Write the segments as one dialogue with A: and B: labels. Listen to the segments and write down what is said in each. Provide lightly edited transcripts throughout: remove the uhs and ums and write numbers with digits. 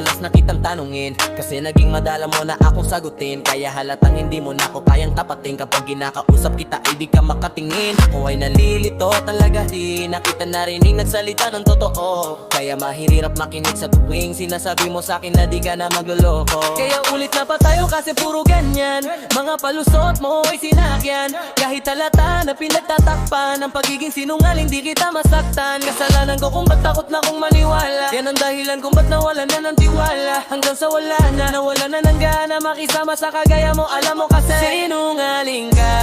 A: madalas na kitang tanungin, kasi naging madala mo na akong sagutin. Kaya halatang hindi mo na ako kayang tapatin. Kapag kinakausap kita ay di ka makatingin. Ako ay nalilito talaga, di na kita narinig nagsalita ng totoo. Kaya mahirap makinig sa tuwing sinasabi mo sa'kin na di ka na magloloko. Kaya ulit na pa tayo kasi puro ganyan, mga palusot mo ay sinakyan. Kahit halata na pinagtatakpan ng pagiging sinungaling, di kita masaktan. Kasalanan ko kung ba't takot na kong maniwala. Yan ang dahilan kung ba't nawala na ng tiwala. Hanggang sa wala na, nawala na ng gana makisama sa kagaya mo. Alam mo kasi sinungaling ka.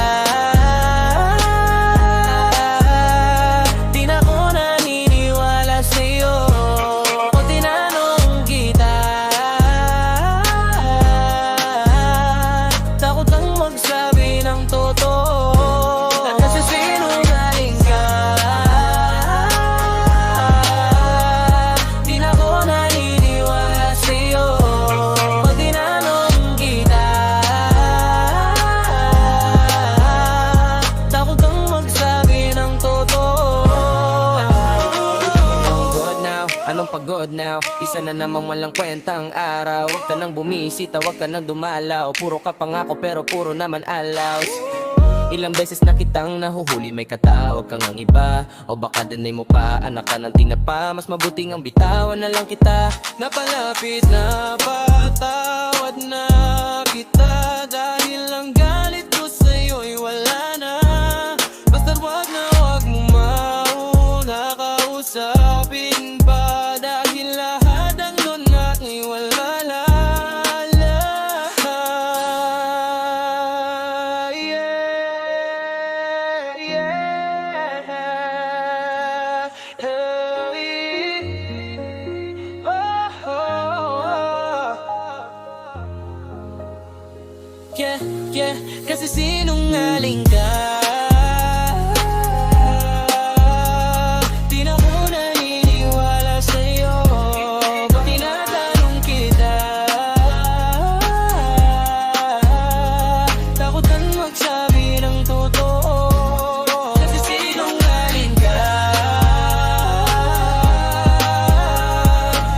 A: Di na ko naniniwala sa'yo. O tinanong kita, takot kang magsabi ng totoo. Kasi sinungaling ka. Di na ko naniniwala sa'yo. Pag tinanong kita, takot kang magsabi ng totoo. I'm good now, anong pagod now? Isa na namang walang kwentang araw. Huwag ka nang bumisita, huwag ka nang dumalaw. Puro ka pangako pero puro naman alaws. Ilang beses na kitang nahuhuli, may katawag kang ang iba. O baka dinay mo pa, anak ka ng tinapa. Mas mabuting ang bitawan na lang kita. Napalapit na patawad na kita. Dahil ang galit ko sa'yo'y wala na. Basta't wag mo mauna kausapin pa. Dahil lahat ng doon ako'y wala na. Yeah, yeah, kasi sinungaling ka. Di na ko naniniwala sa'yo. Pag tinatanong kita, takot kang magsabi ng totoo. Kasi sinungaling ka.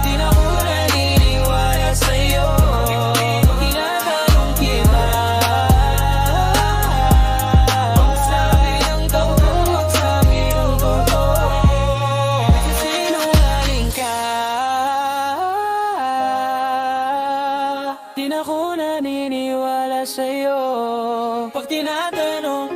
A: Di na ko naniniwala sa'yo. Di na ko naniniwala sa'yo. Pag tinatanong